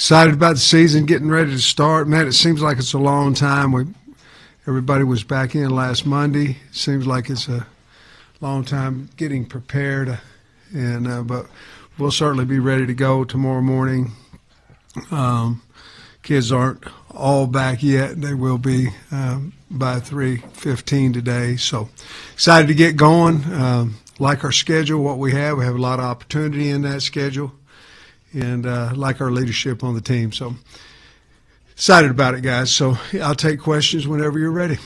Excited about the season, getting ready to start. Man, it seems like it's a long time. Everybody was back in last Monday. Seems like it's a long time getting prepared, but we'll certainly be ready to go tomorrow morning. Kids aren't all back yet. They will be by 3:15 today. So excited to get going. Like our schedule, what we have a lot of opportunity in that schedule, and like our leadership on the team. So excited about it, guys. So I'll take questions whenever you're ready.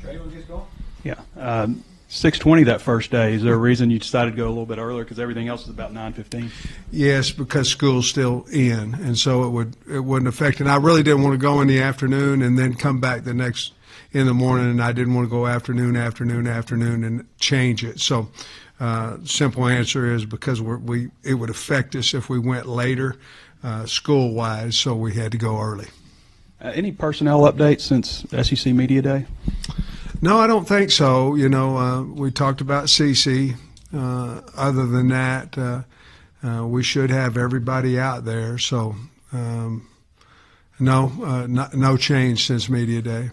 Trey, you want to get going? Yeah. 6:20 that first day. Is there a reason you decided to go a little bit earlier? Because everything else is about 9:15. Yes, because school's still in, and so it wouldn't affect. And I really didn't want to go in the afternoon and then come back the next in the morning, and I didn't want to go afternoon, and change it. So simple answer is because it would affect us if we went later school-wise, so we had to go early. Any personnel updates since SEC Media Day? No, I don't think so. We talked about CC. Other than that, we should have everybody out there. So no change since Media Day.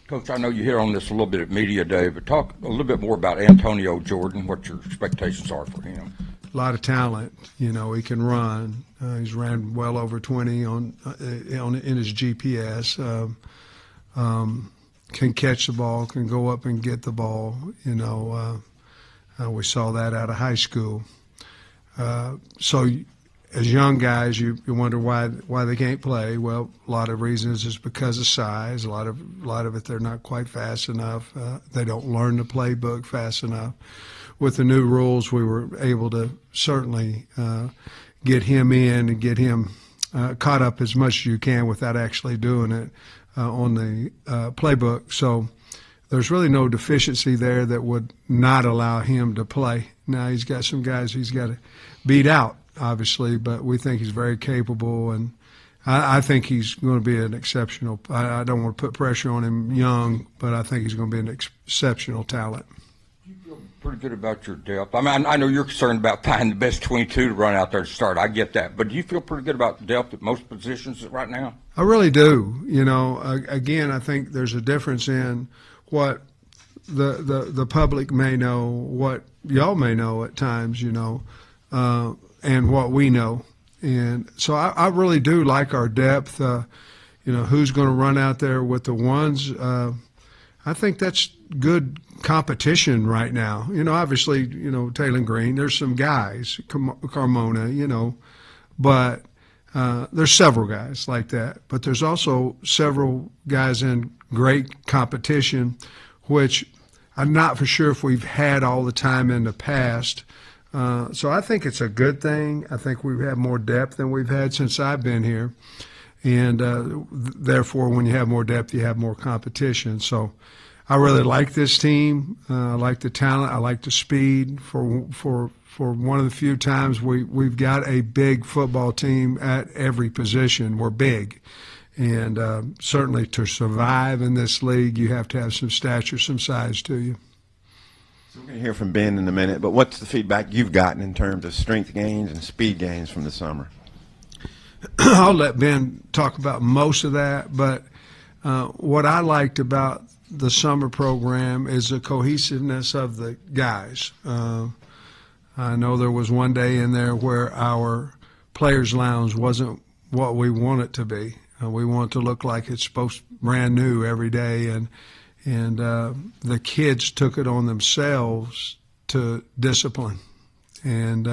Coach, I know you hit on this a little bit at Media Day, but talk a little bit more about Antonio Jordan, what your expectations are for him. A lot of talent. He can run. He's ran well over 20 in his GPS. Can catch the ball, can go up and get the ball. We saw that out of high school. So as young guys, you wonder why they can't play. Well, a lot of reasons is because of size. A lot of it, they're not quite fast enough. They don't learn the playbook fast enough. With the new rules, we were able to certainly get him in and get him caught up as much as you can without actually doing it on the playbook. So there's really no deficiency there that would not allow him to play. Now he's got some guys he's got to beat out, obviously, but we think he's very capable, and I think he's going to be an exceptional. I don't want to put pressure on him young, but I think he's going to be an exceptional talent. Do you feel pretty good about your depth? I mean, I know you're concerned about finding the best 22 to run out there to start. I get that, but do you feel pretty good about depth at most positions right now? I really do. Again, I think there's a difference in what the public may know, what y'all may know at times, and what we know. And so I really do like our depth. Who's going to run out there with the ones? I think that's good competition right now. Obviously, Taylen Green, there's some guys, Carmona, but there's several guys like that. But there's also several guys in great competition, which I'm not for sure if we've had all the time in the past. So I think it's a good thing. I think we have more depth than we've had since I've been here. And therefore, when you have more depth, you have more competition. So I really like this team. I like the talent. I like the speed. For one of the few times we've got a big football team at every position. We're big. And certainly to survive in this league, you have to have some stature, some size to you. So we're going to hear from Ben in a minute, but what's the feedback you've gotten in terms of strength gains and speed gains from the summer? I'll let Ben talk about most of that, but what I liked about the summer program is the cohesiveness of the guys. I know there was one day in there where our players' lounge wasn't what we want it to be. We want to look like it's brand new every day, and the kids took it on themselves to discipline, and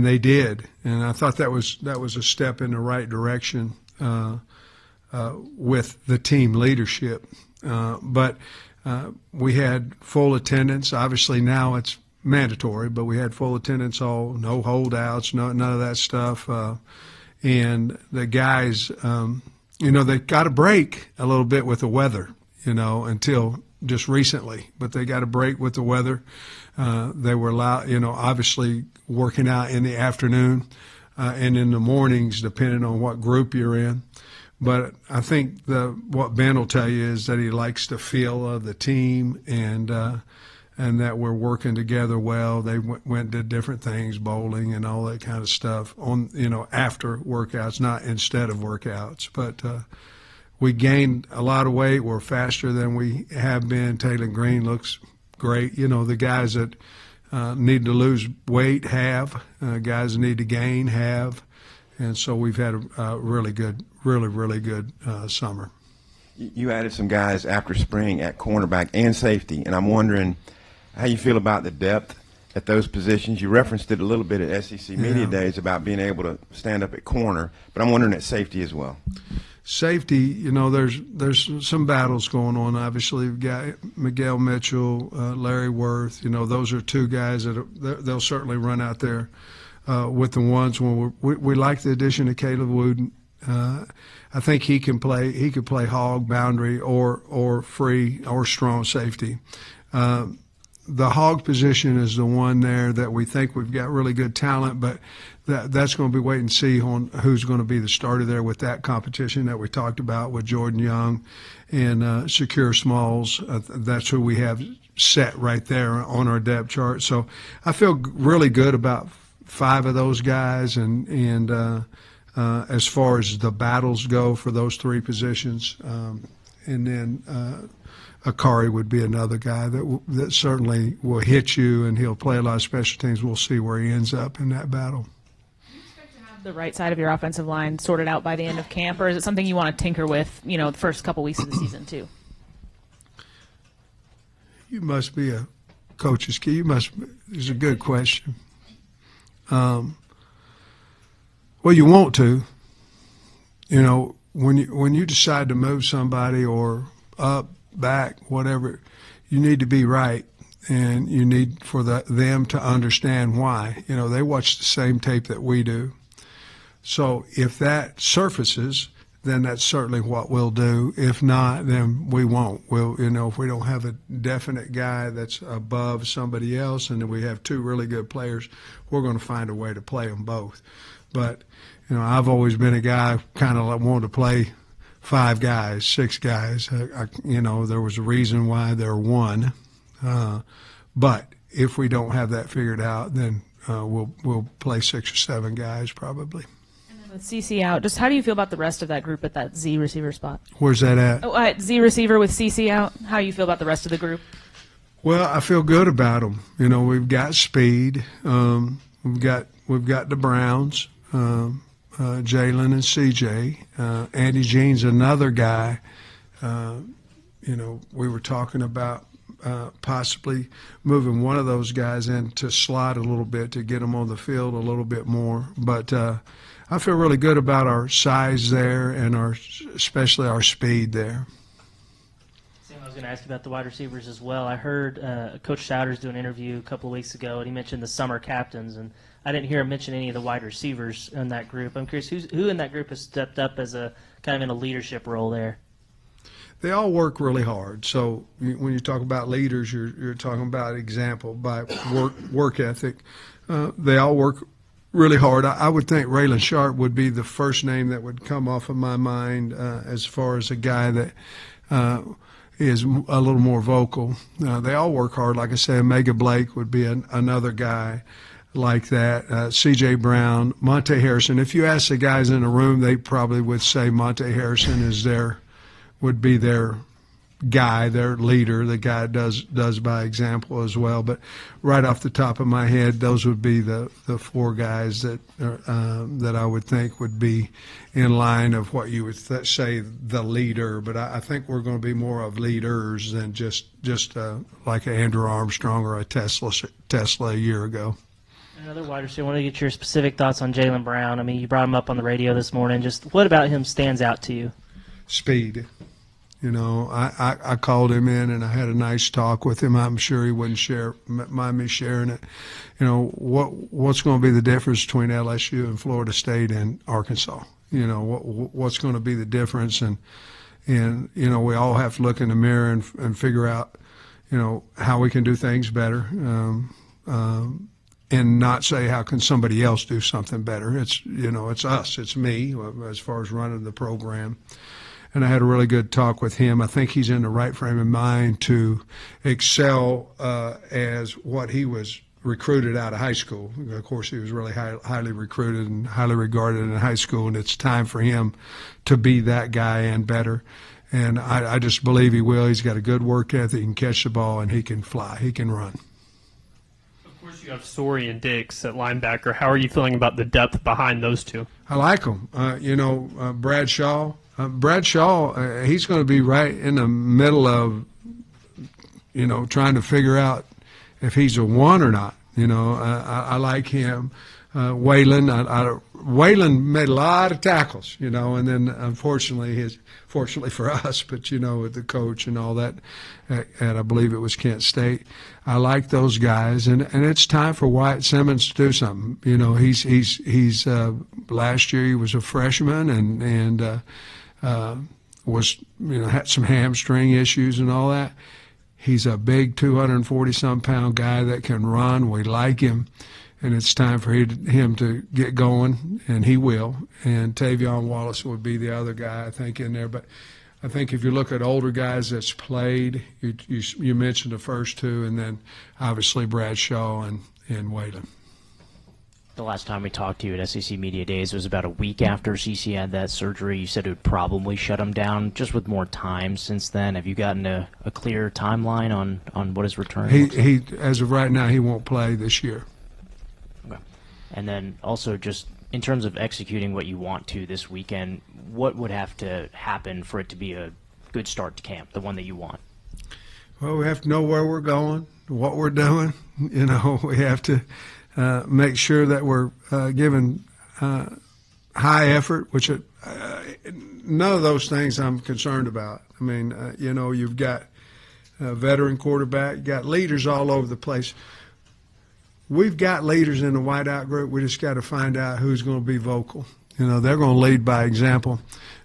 they did, and I thought that was a step in the right direction with the team leadership. But we had full attendance. Obviously now it's mandatory, but we had full attendance, no holdouts, none of that stuff. And the guys, they got a break a little bit with the weather, until just recently. But they got a break with the weather. They were allowed, obviously working out in the afternoon and in the mornings, depending on what group you're in. But I think what Ben will tell you is that he likes the feel of the team, and and that we're working together well. They went and did different things, bowling and all that kind of stuff on, after workouts, not instead of workouts. But we gained a lot of weight. We're faster than we have been. Taylen Green looks great. The guys that need to lose weight have, guys that need to gain have. And so we've had a really good summer. You added some guys after spring at cornerback and safety, and I'm wondering how you feel about the depth at those positions. You referenced it a little bit at SEC Media Days about being able to stand up at corner, but I'm wondering at safety as well. Safety, there's some battles going on. Obviously, we've got Miguel Mitchell, Larry Worth. Those are two guys that they'll certainly run out there with the ones when we like the addition of Caleb Wooden. I think he can play. He could play hog, boundary, or free, or strong safety. The hog position is the one there that we think we've got really good talent, but that's going to be wait and see on who's going to be the starter there with that competition that we talked about with Jordan Young and Secure Smalls. That's who we have set right there on our depth chart. So I feel really good about 5 of those guys, and as far as the battles go for those 3 positions, and then Akari would be another guy that certainly will hit you, and he'll play a lot of special teams. We'll see where he ends up in that battle. Do you expect to have the right side of your offensive line sorted out by the end of camp, or is it something you want to tinker with, the first couple weeks of the season too? You must be a coach's key. It's a good question. Well, you want to. When you decide to move somebody or up, back, whatever, you need to be right, and you need for them to understand why. They watch the same tape that we do. So if that surfaces, then that's certainly what we'll do. If not, then we won't. If we don't have a definite guy that's above somebody else, and then we have 2 really good players, we're going to find a way to play them both. But I've always been a guy kind of wanted to play 5 guys, 6 guys. There was a reason why they're 1. But if we don't have that figured out, then we'll play 6 or 7 guys probably. And then with CC out, just how do you feel about the rest of that group at that Z receiver spot? Where's that at? At Z receiver with CC out, how do you feel about the rest of the group? Well, I feel good about them. We've got speed. We've got the Browns. Jalen and CJ. Andy Jean's another guy. We were talking about possibly moving one of those guys in to slot a little bit to get them on the field a little bit more. But I feel really good about our size there and especially our speed there. Sam, I was going to ask you about the wide receivers as well. I heard Coach Souders do an interview a couple of weeks ago, and he mentioned the summer captains, and I didn't hear him mention any of the wide receivers in that group. I'm curious, who in that group has stepped up as a kind of in a leadership role there? They all work really hard. So when you talk about leaders, you're talking about example by work ethic. They all work really hard. I would think Raylan Sharp would be the first name that would come off of my mind as far as a guy that is a little more vocal. They all work hard. Like I said, Mega Blake would be another guy like that. C.J. Brown, Monte Harrison. If you ask the guys in the room, they probably would say Monte Harrison would be their guy, their leader. The guy does by example as well. But right off the top of my head, those would be the 4 guys that I would think would be in line of what you would say the leader. But I think we're going to be more of leaders than just like an Andrew Armstrong or a Tesla a year ago. Another wide receiver. I want to get your specific thoughts on Jaylen Brown. I mean, you brought him up on the radio this morning. Just what about him stands out to you? Speed. I called him in and I had a nice talk with him. I'm sure he wouldn't mind me sharing it. What's going to be the difference between LSU and Florida State and Arkansas? What's going to be the difference? And we all have to look in the mirror and figure out, how we can do things better. And not say how can somebody else do something better. It's it's us, it's me as far as running the program. and I had a really good talk with him. I think he's in the right frame of mind to excel as what he was recruited out of high school. Of course, he was really highly recruited and highly regarded in high school, and it's time for him to be that guy and better. And I just believe he will. He's got a good work ethic. He can catch the ball, and he can fly. He can run. Of course, you have Story and Dix at linebacker. How are you feeling about the depth behind those two? I like him. Bradshaw. Bradshaw, he's going to be right in the middle of, trying to figure out if he's a one or not. I like him. Waylon, Waylon made a lot of tackles, and then unfortunately, fortunately for us, but with the coach and all that, and I believe it was Kent State. I like those guys, and it's time for Wyatt Simmons to do something. He's last year he was a freshman and was had some hamstring issues and all that. He's a big 240-some pound guy that can run. We like him. And it's time for him to get going, and he will. And Tavion Wallace would be the other guy, I think, in there. But I think if you look at older guys that's played, you mentioned the first two, and then obviously Bradshaw and Waylon. The last time we talked to you at SEC Media Days was about a week after CC had that surgery. You said it would probably shut him down. Just with more time since then, have you gotten a clear timeline on what his return looks like? He as of right now, he won't play this year. Okay. And then also just in terms of executing what you want to this weekend, what would have to happen for it to be a good start to camp, the one that you want? Well, we have to know where we're going, what we're doing. We have to make sure that we're giving high effort, which none of those things I'm concerned about. I mean, you've got a veteran quarterback, you got leaders all over the place. We've got leaders in the whiteout group. We just got to find out who's going to be vocal. They're going to lead by example.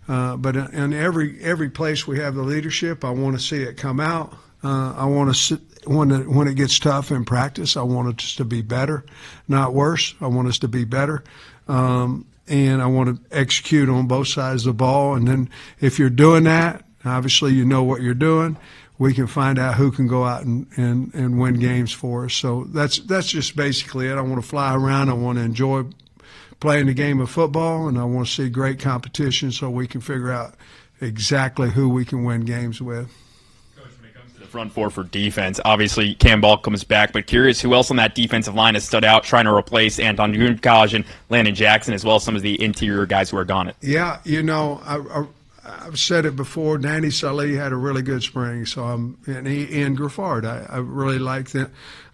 But in every place we have the leadership, I want to see it come out. I want to when it gets tough in practice, I want us to be better, not worse. I want us to be better. And I want to execute on both sides of the ball. And then if you're doing that, obviously you know what you're doing. We can find out who can go out and win games for us. So that's just basically it. I want to fly around. I want to enjoy playing the game of football, and I want to see great competition so we can figure out exactly who we can win games with. The front four for defense. Obviously, Cam Ball comes back, but curious who else on that defensive line has stood out trying to replace Anton Gunkaj and Landon Jackson, as well as some of the interior guys who are gone. Yeah, I've said it before. Danny Sully had a really good spring, and Griffard. I really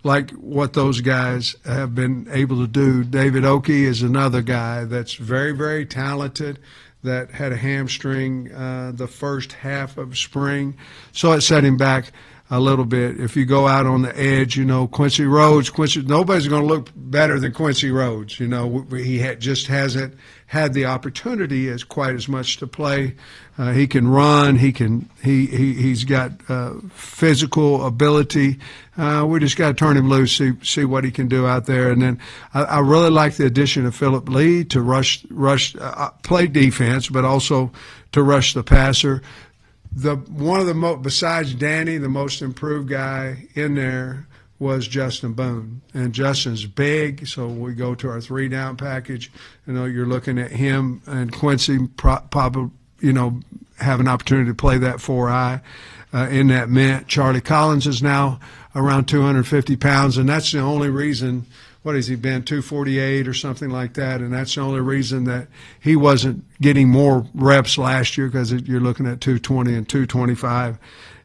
like what those guys have been able to do. David Oakey is another guy that's very, very talented, that had a hamstring the first half of spring, so it set him back a little bit. If you go out on the edge, Quincy Rhodes, nobody's going to look better than Quincy Rhodes. He just hasn't had the opportunity quite as much to play. He can run. He's got physical ability. We just got to turn him loose, see what he can do out there. And then I really like the addition of Phillip Lee to play defense, but also to rush the passer. Besides Danny, the most improved guy in there was Justin Boone, and Justin's big, so we go to our 3-down package. You're looking at him and Quincy probably, have an opportunity to play that 4-eye in that mint. Charlie Collins is now around 250 pounds, and that's the only reason. What has he been, 248 or something like that? And that's the only reason that he wasn't getting more reps last year, because you're looking at 220 and 225.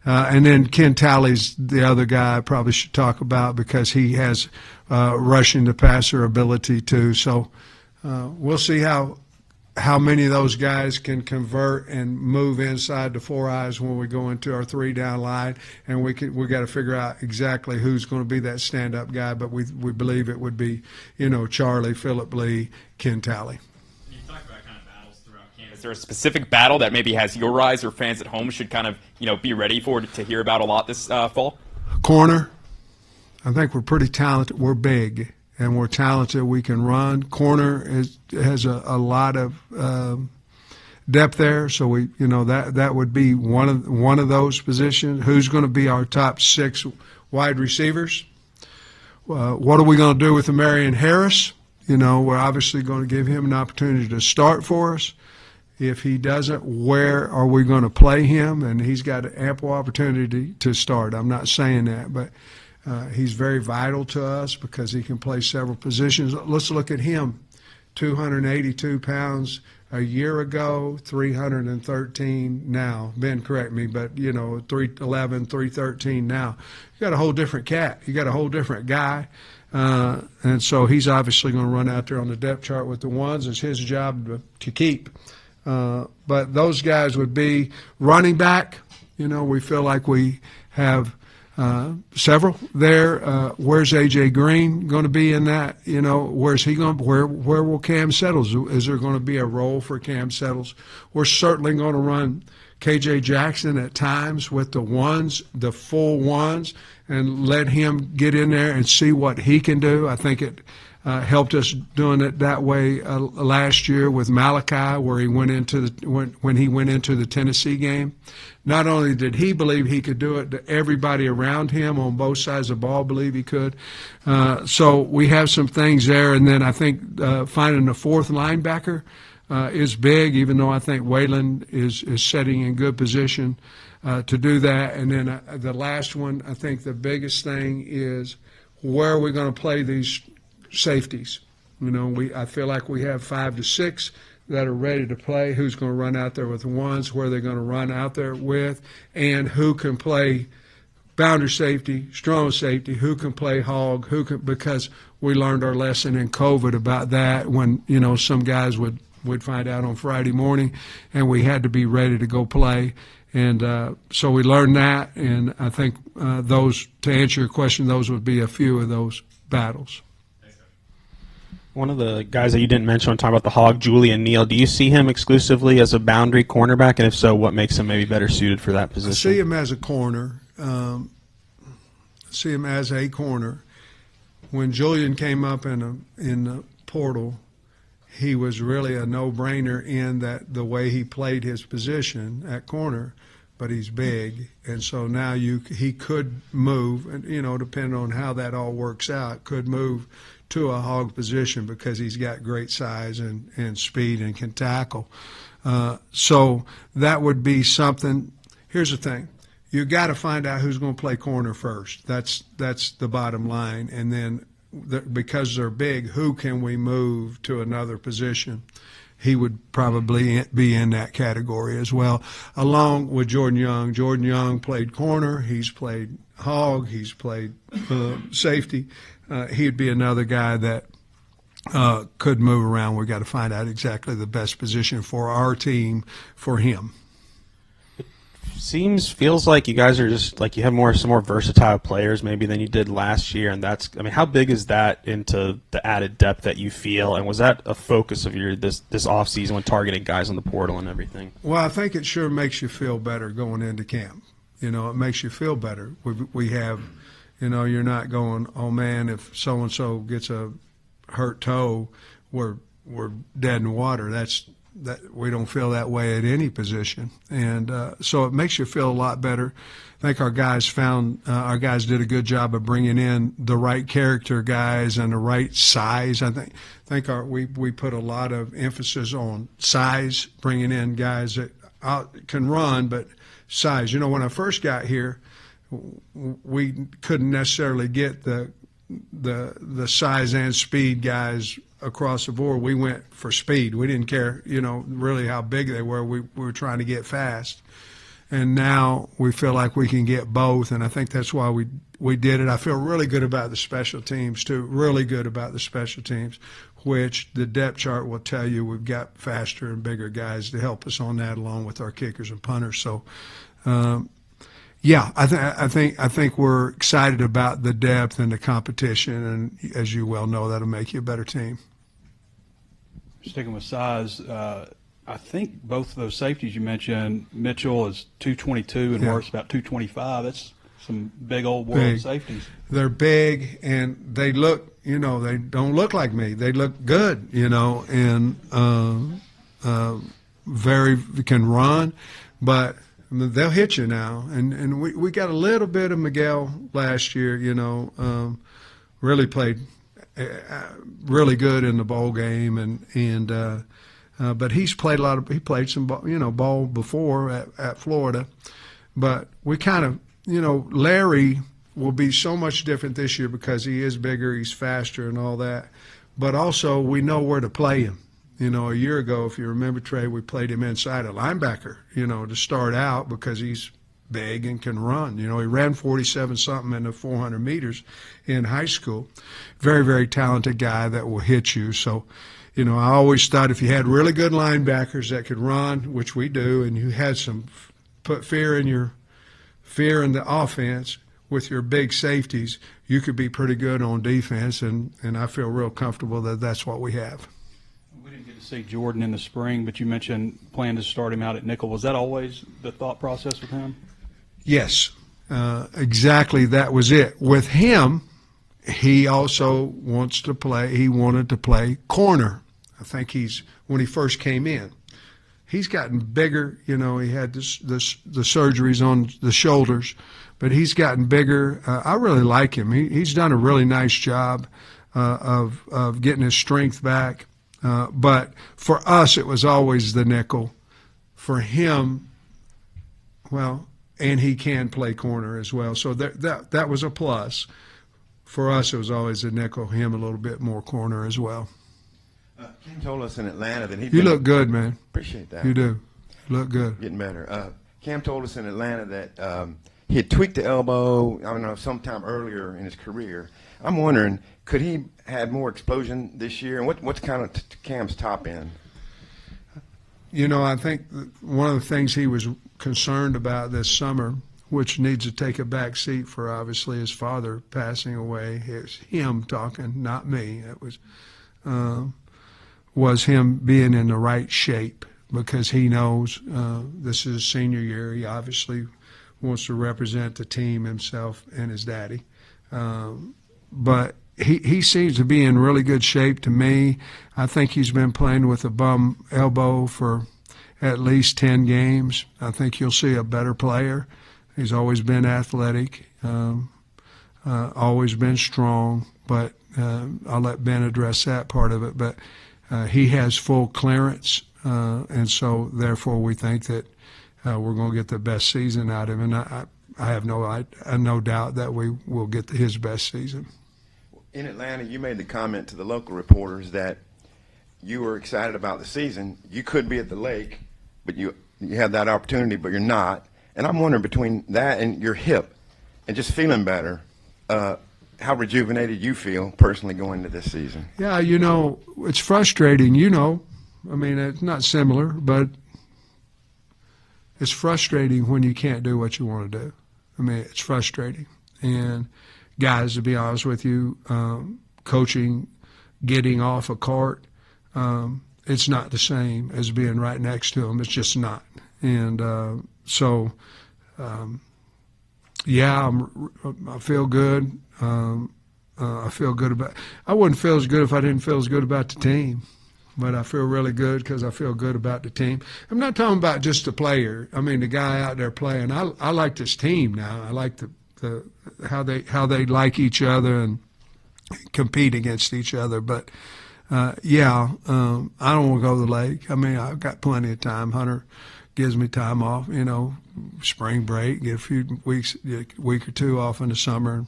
And then Ken Talley's the other guy I probably should talk about, because he has rushing the passer ability too. So we'll see how many of those guys can convert and move inside the 4 eyes when we go into our 3-down line, and we got to figure out exactly who's going to be that stand-up guy. But we believe it would be Charlie, Phillip Lee, Ken Talley. You talked about kind of battles throughout camp. Is there a specific battle that maybe has your eyes or fans at home should kind of be ready for to hear about a lot this fall? Corner. I think we're pretty talented. We're big. And we're talented. We can run. Corner has a lot of depth there. So that would be one of those positions. Who's going to be our top 6 wide receivers? What are we going to do with Marion Harris? We're obviously going to give him an opportunity to start for us. If he doesn't, where are we going to play him? And he's got an ample opportunity to start. I'm not saying that, but he's very vital to us because he can play several positions. Let's look at him. 282 pounds a year ago, 313 now. Ben, correct me, but 311, 313 now. You got a whole different cat. You got a whole different guy. And so he's obviously going to run out there on the depth chart with the ones. It's his job to keep. But those guys would be running back. We feel like we have several there. Where's A.J. Green going to be in that? Where's he going? Where will Cam Settles? Is there going to be a role for Cam Settles? We're certainly going to run K.J. Jackson at times with the ones, the full ones, and let him get in there and see what he can do. I think it helped us doing it that way last year with Malachi, where he went into when he went into the Tennessee game. Not only did he believe he could do it, everybody around him on both sides of the ball believe he could. So we have some things there, and then I think finding a 4th linebacker is big, even though I think Waylon is setting in good position to do that. And then the last one, I think the biggest thing is where are we going to play these safeties? I feel like we have 5 to 6 that are ready to play. Who's going to run out there with the ones? Where they're going to run out there with, and who can play boundary safety, strong safety? Who can play hog? Because we learned our lesson in COVID about that when some guys would find out on Friday morning, and we had to be ready to go play. And so we learned that, and I think those, to answer your question, those would be a few of those battles. One of the guys that you didn't mention when talking about the Hog, Julian Neal, do you see him exclusively as a boundary cornerback? And if so, what makes him maybe better suited for that position? I see him as a corner. When Julian came up in the portal, he was really a no-brainer in that the way he played his position at corner, but he's big, and so now he could move, and depending on how that all works out, could move to a hog position because he's got great size and speed and can tackle. So that would be something. Here's the thing. You got to find out who's going to play corner first. That's the bottom line. And then because they're big, who can we move to another position? He would probably be in that category as well, along with Jordan Young. Jordan Young played corner. He's played hog. He's played safety. He'd be another guy that could move around. We've got to find out exactly the best position for our team for him. Feels like you guys are just like you have some more versatile players maybe than you did last year, and how big is that into the added depth that you feel, and was that a focus of your this offseason when targeting guys on the portal and everything? Well, I think it sure makes you feel better going into camp. It makes you feel better. We have, you're not going, oh man, if so and so gets a hurt toe, we're dead in the water. That we don't feel that way at any position, and so it makes you feel a lot better. I think our guys did a good job of bringing in the right character guys and the right size. I think we put a lot of emphasis on size, bringing in guys that can run, but size. When I first got here, we couldn't necessarily get the size and speed guys across the board. We went for speed. We didn't care, really how big they were. We were trying to get fast. And now we feel like we can get both, and I think that's why we did it. I feel really good about the special teams, too, really good about the special teams, which the depth chart will tell you we've got faster and bigger guys to help us on that, along with our kickers and punters. So, yeah, I think we're excited about the depth and the competition, and as you well know, that'll make you a better team. Sticking with size, I think both of those safeties you mentioned, Mitchell is 222 and Worth's about 225. That's some big old world safeties. They're big, and they look, they don't look like me. They look good, and can run, but I mean, they'll hit you now. And we got a little bit of Miguel last year, really played really good in the bowl game, but he played some ball before at Florida, but we kind of, Larry will be so much different this year because he is bigger, he's faster and all that, but also we know where to play him. A year ago, if you remember, Trey, we played him inside a linebacker, to start out because he's big and can run. He ran 47-something in the 400 meters in high school. Very, very talented guy that will hit you. So, I always thought if you had really good linebackers that could run, which we do, and you had put fear in the offense with your big safeties, you could be pretty good on defense, and I feel real comfortable that that's what we have. We didn't get to see Jordan in the spring, but you mentioned plan to start him out at nickel. Was that always the thought process with him? Yes, exactly. That was it. With him, he also wanted to play corner. I think when he first came in, he's gotten bigger. He had the surgeries on the shoulders, but he's gotten bigger. I really like him. He's done a really nice job of getting his strength back. But for us, it was always the nickel. For him, and he can play corner as well. So that was a plus. For us, it was always a nickel, him a little bit more corner as well. Cam told us in Atlanta that You look good, man. Appreciate that. You do. You look good. Getting better. Cam told us in Atlanta that he had tweaked the elbow, I don't know, sometime earlier in his career. I'm wondering, could he have more explosion this year? And what's kind of Cam's top end? I think one of the things he was concerned about this summer, which needs to take a back seat for obviously his father passing away, it's him talking, not me. It was him being in the right shape because he knows this is his senior year. He obviously wants to represent the team, himself and his daddy. But he seems to be in really good shape to me. I think he's been playing with a bum elbow for at least 10 games. I think you'll see a better player. He's always been athletic, always been strong, but I'll let Ben address that part of it. But he has full clearance, and so therefore we think that we're going to get the best season out of him. And I have no doubt that we will get his best season. In Atlanta, you made the comment to the local reporters that you were excited about the season. You could be at the lake, but you have that opportunity, but you're not. And I'm wondering, between that and your hip and just feeling better, how rejuvenated you feel personally going into this season? Yeah, it's frustrating, I mean, it's not similar, but it's frustrating when you can't do what you want to do. I mean, it's frustrating. And guys, to be honest with you, coaching, getting off a cart, it's not the same as being right next to them. It's just not. And I feel good. I feel good about – I wouldn't feel as good if I didn't feel as good about the team. But I feel really good because I feel good about the team. I'm not talking about just the player. I mean, the guy out there playing. I like this team now. I like how they like each other and compete against each other. But I don't want to go to the lake. I mean, I've got plenty of time. Hunter gives me time off. Spring break, get a week or two off in the summer.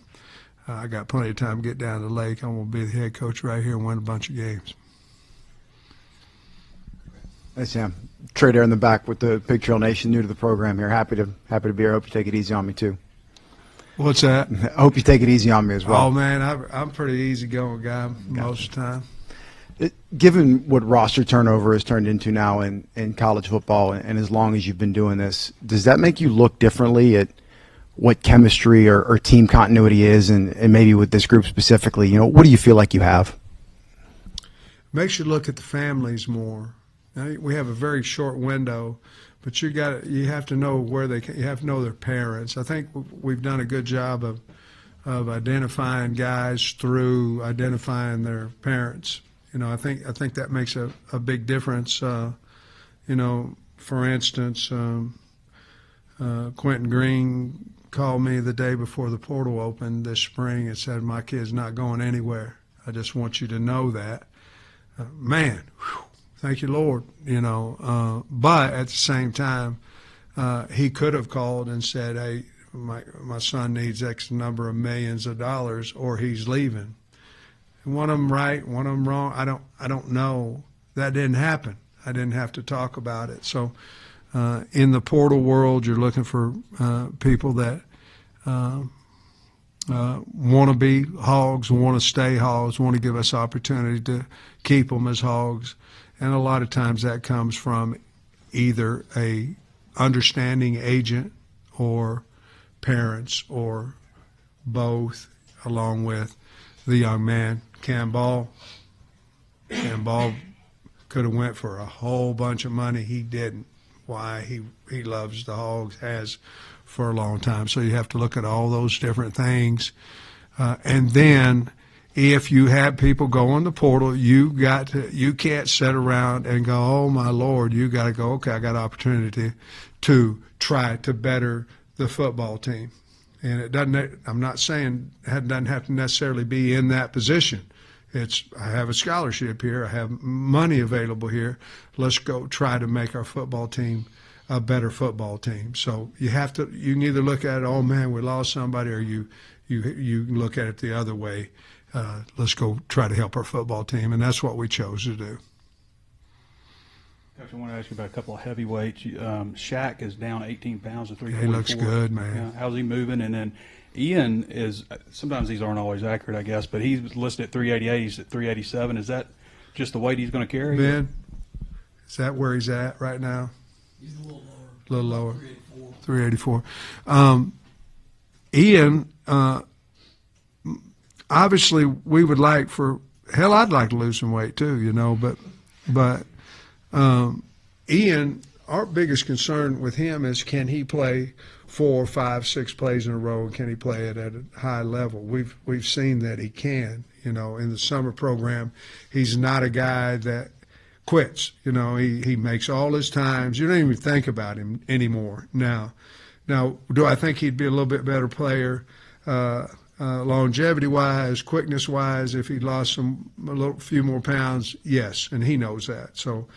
I got plenty of time to get down to the lake. I'm going to be the head coach right here and win a bunch of games. Hey, Sam. Trey there in the back with the Pig Trail Nation, new to the program here. Happy to be here. Hope you take it easy on me, too. What's that? I hope you take it easy on me as well. Oh, man, I'm a pretty easygoing guy most of the time. Given what roster turnover has turned into now in college football, and as long as you've been doing this, does that make you look differently at what chemistry or team continuity is, and maybe with this group specifically? What do you feel like you have? Makes you look at the families more. Now, we have a very short window, but you have to know you have to know their parents. I think we've done a good job of identifying guys through identifying their parents. I think that makes a big difference. For instance, Quentin Green called me the day before the portal opened this spring and said, my kid's not going anywhere. I just want you to know that. Man, whew, thank you, Lord, but at the same time, he could have called and said, hey, my son needs X number of millions of dollars or he's leaving. One of them right, one of them wrong. I don't know. That didn't happen. I didn't have to talk about it. So in the portal world, you're looking for people that want to be Hogs, want to stay Hogs, want to give us opportunity to keep them as Hogs. And a lot of times that comes from either a understanding agent or parents or both, along with the young man. Cam Ball could have went for a whole bunch of money. He didn't. Why? He loves the Hogs, has for a long time. So you have to look at all those different things. And then if you have people go in the portal, you can't sit around and go, oh my Lord, you got to go, okay, I got opportunity to try to better the football team. And it doesn't, I'm not saying it doesn't have to necessarily be in that position. I have a scholarship here, I have money available here. Let's go try to make our football team a better football team. So you can either look at it, oh man, we lost somebody, or you look at it the other way. Let's go try to help our football team, and that's what we chose to do. Coach, I want to ask you about a couple of heavyweights. Shaq is down 18 pounds to 344. He looks good, man. How's he moving? And then Ian is, sometimes these aren't always accurate, I guess, but he's listed at 388. He's at 387. Is that just the weight he's going to carry? Ben, is that where he's at right now? He's a little lower. A little lower. 384. Ian, obviously we would like I'd like to lose some weight too, but Ian, our biggest concern with him is, can he play 4, 5, 6 plays in a row, and can he play it at a high level? We've seen that he can. In the summer program, he's not a guy that quits. He makes all his times. You don't even think about him anymore now. Now, do I think he'd be a little bit better player longevity-wise, quickness-wise, if he lost a few more pounds? Yes, and he knows that. So,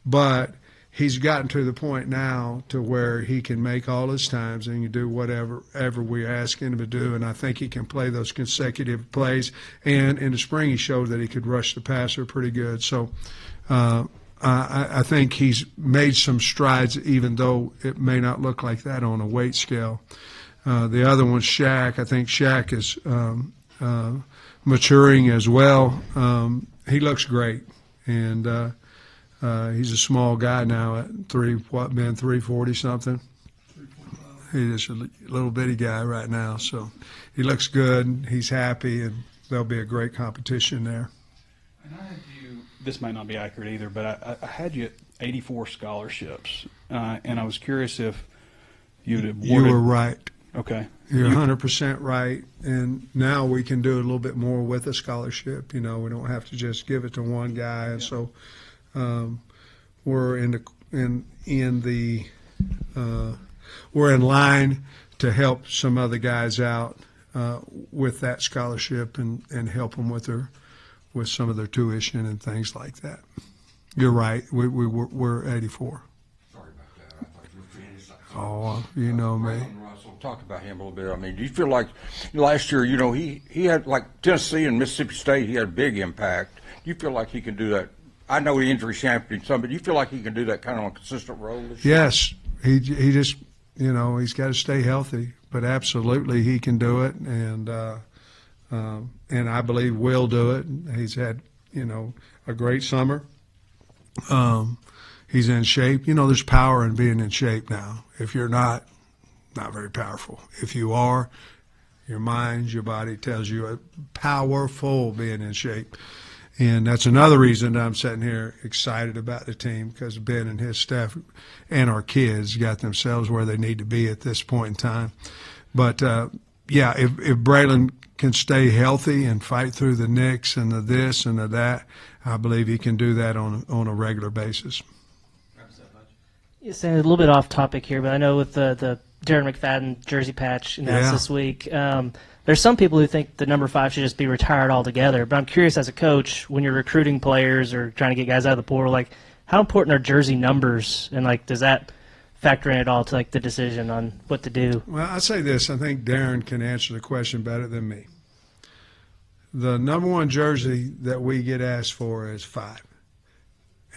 but he's gotten to the point now to where he can make all his times and he can do whatever we ask him to do, and I think he can play those consecutive plays. And in the spring, he showed that he could rush the passer pretty good. So I think he's made some strides, even though it may not look like that on a weight scale. The other one's Shaq. I think Shaq is maturing as well. He looks great, and he's a small guy now at 340 something. He's a little bitty guy right now, so he looks good. He's happy, and there'll be a great competition there. And I had you, this might not be accurate either, but I had you at 84 scholarships, and I was curious if you'd awarded. You were right. Okay. You're 100% right, and now we can do a little bit more with a scholarship. We don't have to just give it to one guy, and so we're we're in line to help some other guys out with that scholarship and help them with some of their tuition and things like that. You're right. We're 84. Sorry about that. I thought you were finished. Oh, you know me. Russell, talk about him a little bit. I mean, do you feel like last year, he had, like Tennessee and Mississippi State, he had a big impact. Do you feel like he can do that? I know the injury championed some, but do you feel like he can do that kind of on a consistent role this year? Yes. He just, he's got to stay healthy, but absolutely he can do it, and I believe will do it. He's had, a great summer. He's in shape. There's power in being in shape now. If you're not very powerful. If you are, your mind, your body tells you powerful being in shape. And that's another reason that I'm sitting here excited about the team, because Ben and his staff and our kids got themselves where they need to be at this point in time. But, if Braylon can stay healthy and fight through the nicks and the this and the that, I believe he can do that on a regular basis. How does that about Sam, a little bit off topic here, but I know with the Darren McFadden jersey patch announced Yeah. this week, there's some people who think the number 5 should just be retired altogether. But I'm curious, as a coach, when you're recruiting players or trying to get guys out of the portal, like how important are jersey numbers, and like does that factor in at all to like the decision on what to do? Well, I'll say this. I think Darren can answer the question better than me. The number 1 jersey that we get asked for is 5.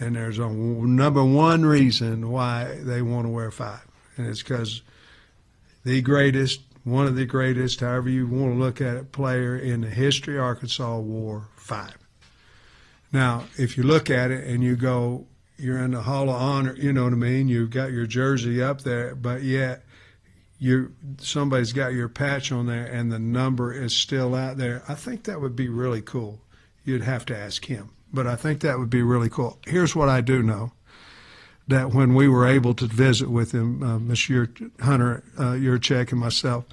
And there's a number 1 reason why they want to wear 5. And it's because the greatest, one of the greatest, however you want to look at it, player in the history of Arkansas wore 5. Now, if you look at it and you go, you're in the Hall of Honor, you know what I mean? You've got your jersey up there, but yet somebody's got your patch on there and the number is still out there. I think that would be really cool. You'd have to ask him, but I think that would be really cool. Here's what I do know, that when we were able to visit with him, Mr. Hunter, Yurchek and myself,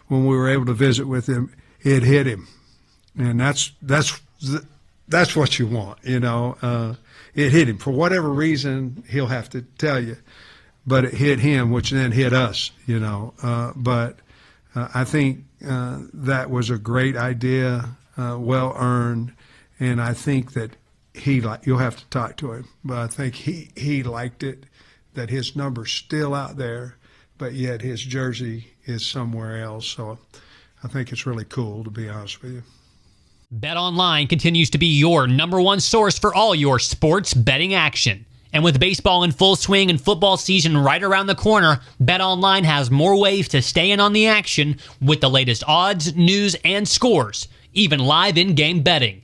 when we were able to visit with him, it hit him. And that's what you want, you know. It hit him. For whatever reason, he'll have to tell you. But it hit him, which then hit us, you know. But I think that was a great idea, well earned, and I think that you'll have to talk to him, but I think he liked it, that his number's still out there, but yet his jersey is somewhere else. So I think it's really cool, to be honest with you. BetOnline continues to be your number 1 source for all your sports betting action. And with baseball in full swing and football season right around the corner, BetOnline has more ways to stay in on the action with the latest odds, news, and scores, even live in-game betting.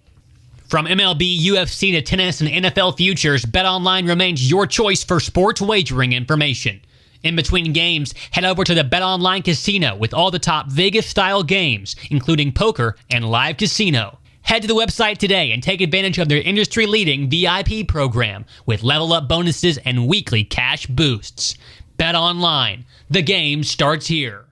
From MLB, UFC to tennis and NFL futures, BetOnline remains your choice for sports wagering information. In between games, head over to the BetOnline Casino with all the top Vegas-style games, including poker and live casino. Head to the website today and take advantage of their industry-leading VIP program with level-up bonuses and weekly cash boosts. BetOnline. The game starts here.